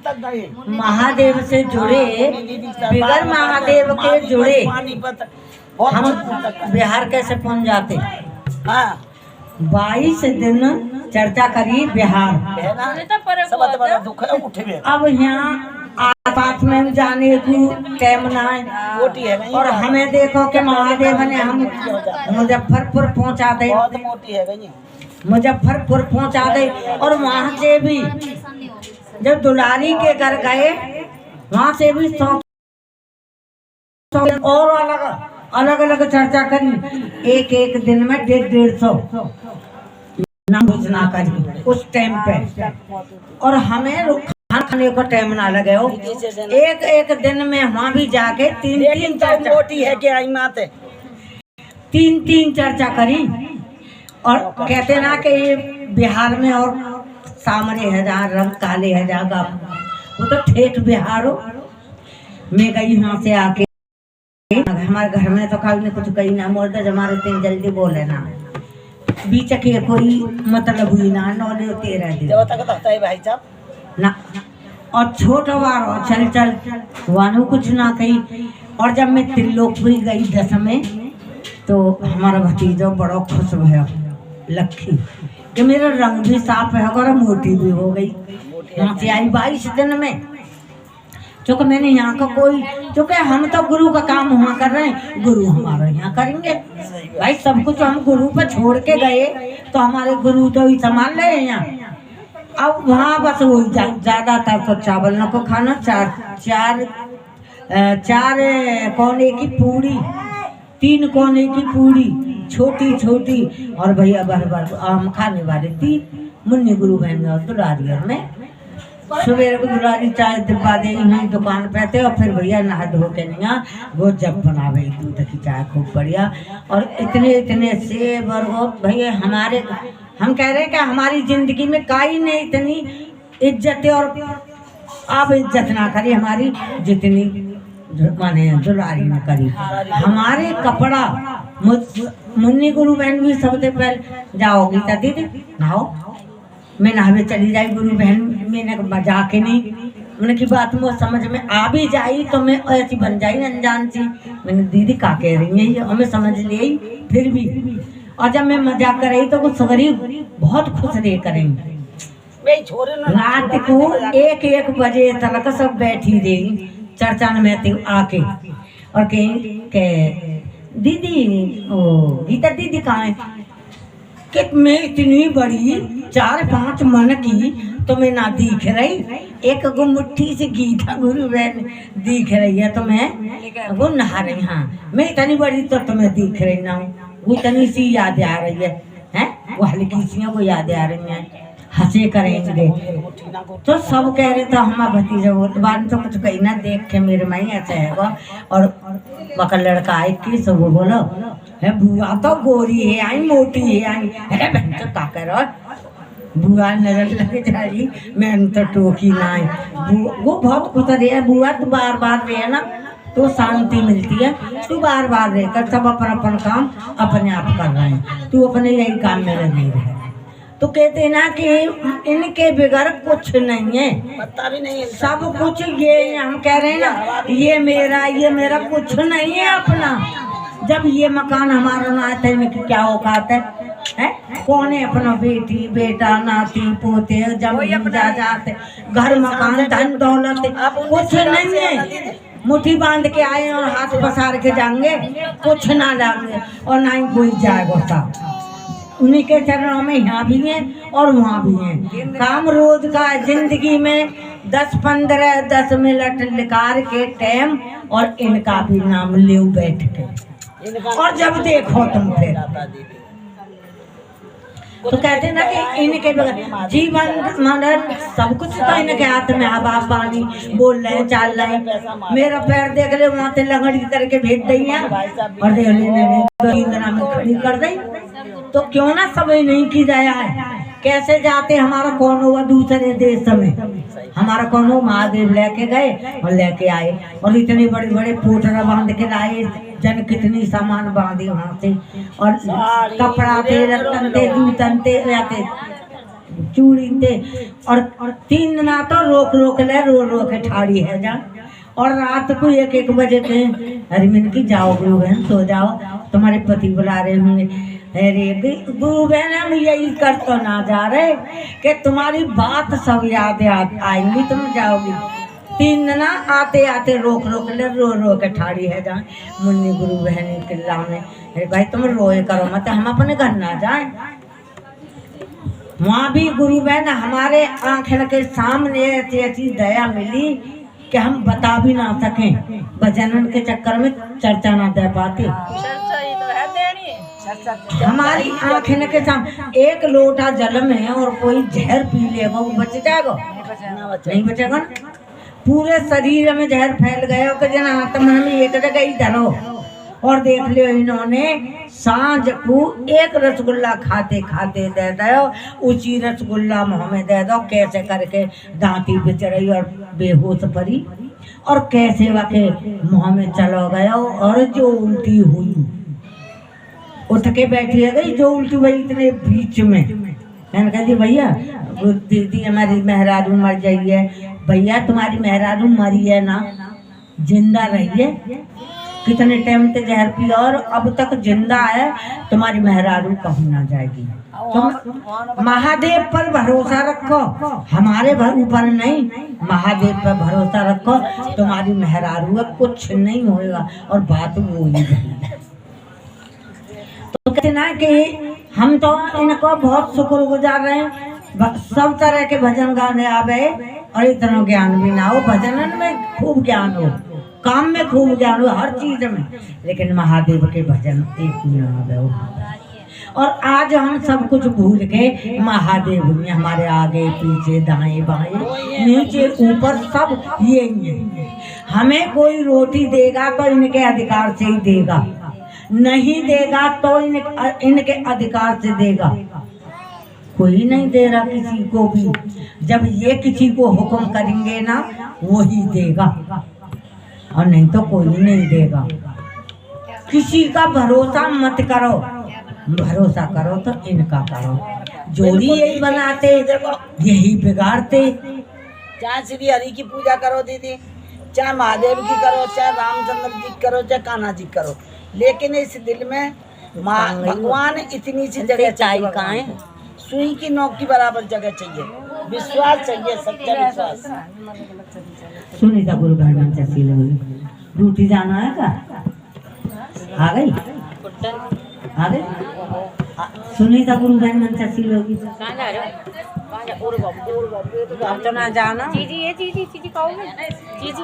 तक गए, महादेव से जुड़े, बिगर महादेव के जुड़े हम बिहार कैसे पहुंच जाते। हाँ 22 दिन चर्चा करी बिहार। बड़ा दुख है उठे में। अब यहाँ आस-पास में जाने को टाइम ना है और हमें देखो कि महादेव ने हम मुजफ्फरपुर पहुंचा दे, बहुत मोटी है गई, मुजफ्फरपुर पहुंचा दे। और वहाँ से भी जब दुलारी के घर गए वहाँ से भी 100 और अलग अलग चर्चा करी। एक दिन में 150 ना बुझना करी उस टाइम पे। और हमें खाना खाने को टाइम ना लगे हो। एक दिन में वहाँ भी जाके तीन चर्चा मोटी है कि आई माते तीन चर्चा करी। और कहते ना कि ये बिहार में और सामने है जहाँ रंग काले है जहाँ वो तो ठेठ बिहार हो। मैं गई वहाँ से आके हमारे घर में तो कभी कुछ कही ना मोल हमारे इतने जल्दी बोले ना बीच के कोई मतलब हुई ना 9-13 दिन है भाई साहब ना। और छोटा बार और चल वानू कुछ ना कही। और जब मैं त्रिलोकपुरी गई 10 में तो हमारा भतीजा बड़ा खुश भया लक्ष्मी कि मेरा रंग भी साफ है और मोटी भी हो गई। वहाँ से आई 22 दिन में। चूँकि मैंने यहाँ का कोई, चूँकि हम तो गुरु का काम हुआ कर रहे हैं, गुरु हमारा यहाँ करेंगे भाई। सब कुछ हम गुरु पर छोड़ के गए तो हमारे गुरु तो ही संभाल रहे हैं यहाँ। अब वहाँ बस वो ज़्यादातर तो चावल न को खाना, चार कोने की पूड़ी, 3 कोने की पूड़ी छोटी छोटी। और भैया भर आम खाने वाले 3 मुन्नी गुरु बहन और दुलारियर में सवेरे को दुलारी चाय डिब्बा दे दुकान पे थे। और फिर भैया नहा धो के नहीं वो जब बनावे दूध की चाय खूब बढ़िया। और इतने सेब और वो भैया हमारे हम कह रहे हैं कि हमारी जिंदगी में काई नहीं इतनी इज्जत है। और आप इज्जत ना करी हमारी जितनी माने दुलारी में करी। हमारे कपड़ा मुन्नी गुरु बहन भी सबसे पहले जाओगी तो दीदी नहाओ, मैं नहावे चली जाई। गुरु बहन मैंने मजाक ही नहीं, उनकी बात मुझे समझ में आ भी जाई तो मैं ऐसी बन जाई अनजान सी। मैंने दीदी का कह रही है और मैं समझ ली फिर भी। और जब मैं मजाक कर रही तो वो सगरी बहुत खुश रहे करेंगे। रात को 1 बजे तक सब बैठी रही चर्चा में आके और के दीदी ओ गीता दीदी कहाँ है कि मैं इतनी बड़ी 4-5 मन की तो मैं ना दिख रही। एक गो मुट्ठी से गीता गुरु बहन दिख रही है तो मैं वो नहा रही। हाँ मैं इतनी बड़ी तो तुम्हें दिख रही ना हूँ। वो इतनी सी याद आ रही है वो हल्की सी को याद आ रही है। हंसे करेंगे तो सब कह रहे थे हमारा भतीजा वो बाद तो कुछ कहीं ना देख के मेरे माई ऐसे है। और मकर लड़का आए कि सब वो बोलो है बुआ तो गोरी है आई मोटी है आई। अरे बहन तो का करो बुआ नजर लगे जा रही मैंने तो टोकी ना आई। वो बहुत खुश रही है बुआ तो बार रहे ना तो शांति मिलती है। तू बार रहकर सब अपन काम अपने आप कर रहे हैं, तू अपने यही काम में लगी रहे। तो कहते ना कि इनके बगैर कुछ नहीं है, पता भी नहीं है सब कुछ ये हम कह रहे हैं ना ये मेरा कुछ नहीं है अपना। जब ये मकान हमारा ना आता है इनकी क्या औकात है कौन है अपना बेटी बेटा नाती पोते जमीन जाते घर मकान धन दौलत कुछ नहीं है। मुट्ठी बांध के आए और हाथ पसार के जाएंगे कुछ ना जाएंगे और ना ही कोई जाएगा साथ। उन्हीं के चरणों में यहाँ भी हैं और वहाँ भी हैं। काम रोज का जिंदगी में 10 मिनट निकाल के टाइम और इनका भी नाम ले बैठ के और जब देखो तुम फिर तो कहते ना कि इनके जीवन मरण सब कुछ तो इनके हाथ में। अब आप पानी बोल रहे चाल रहे मेरा पैर देख ले वहाँ से लंगड़ी करके भेज दी है और इंदिरा में खड़ी कर दी। तो क्यों ना सब नहीं की जाया है। कैसे जाते हमारा कौन हुआ दूसरे देश में हमारा कौन हो महादेव लेके गए और लेके आए और इतने बड़े बड़े पोटरा बांध के लाए। जन कितनी सामान बांधे वहाँ से और कपड़ा तेल तनते जूतनते रहते चूड़ी दे। और 3 दिना तो रोक रोक ले, रो रो के ठाड़ी है जा। और रात को 1-1 बजे के अरे मैंने की जाओ गुरु बहन सो जाओ, तुम्हारे पति बुला रहे होंगे। अरे गुरु बहन हम यही कर तो ना जा रहे कि तुम्हारी बात सब याद आएंगी, तुम जाओगी। 3 दिना आते आते रोक रोक ले, रो रो के ठाड़ी है जा। मुन्नी गुरु बहन किला में, अरे भाई तुम रोए करो मत, हम अपने घर ना जाए। वहाँ भी गुरु बहन हमारे आंखें के सामने ऐसी ऐसी दया मिली कि हम बता भी ना सकें। भजनन के चक्कर में चर्चा ना दे पाते। हमारी आंखें के सामने 1 लोटा जल में और कोई जहर पी लेगा, वो बच जाएगा? नहीं बचेगा ना। पूरे शरीर में जहर फैल गया कि जना आत्मा में एक जगह ही धरो। और देख लियो इन्होंने सांझ को 1 रसगुल्ला खाते खाते दे दो, ऊंची रसगुल्ला मुँह में दे दो, कैसे करके दांती बिच रही और बेहोश पड़ी, और कैसे वाके मुँह में चलो गया। और जो उल्टी हुई उठ के बैठी है गई, जो उल्टी हुई इतने बीच में। मैंने कहा दी भैया दीदी हमारी मेहरारू मर जाई है। भैया तुम्हारी मेहरारू मरी है ना, जिंदा रही है, कितने टाइम से जहर पिया और अब तक जिंदा है। तुम्हारी मेहरारू कहूँ ना जाएगी। तुम महादेव पर भरोसा रखो, हमारे ऊपर नहीं, महादेव पर भरोसा रखो, तुम्हारी मेहरारू का कुछ नहीं होएगा। और बात वो ही है। तो कहते ना कि हम तो इनको बहुत शुक्रगुजार रहे हैं। सब तरह के भजन गाने आवे और इतना ज्ञान भी ना हो। भजन में खूब ज्ञान हो, काम में खूब ज्ञान हो, हर चीज में, लेकिन महादेव के भजन एक ना आवे हो। और आज हम सब कुछ भूल के महादेव में हमारे आगे पीछे दाएं बाएं नीचे ऊपर सब ये है। हमें कोई रोटी देगा तो इनके अधिकार से ही देगा, नहीं देगा तो इनके अधिकार से देगा। कोई नहीं दे रहा किसी को भी। जब ये किसी को हुक्म करेंगे ना वही देगा, और नहीं तो कोई नहीं देगा। किसी का भरोसा मत करो, भरोसा करो तो इनका करो। जोड़ी यही बनाते यही बिगाड़ते। चाहे श्री हरि की पूजा करो दीदी, चाहे महादेव की करो, चाहे रामचंद्र जी की करो, चाहे कान्हा जी करो, लेकिन इस दिल में भगवान इतनी सी जगह चाहिए, सुई की नोक की बराबर जगह चाहिए, विश्वास चाहिए, सच्चा विश्वास। सुनीता गुरु बहन चसी लोगी ड्यूटी जाना है का? आ गई आ गई सुनीता गुरु बहन चसी लोगी अब तो ना जाना। चीजी ये चीजी कहो चीजी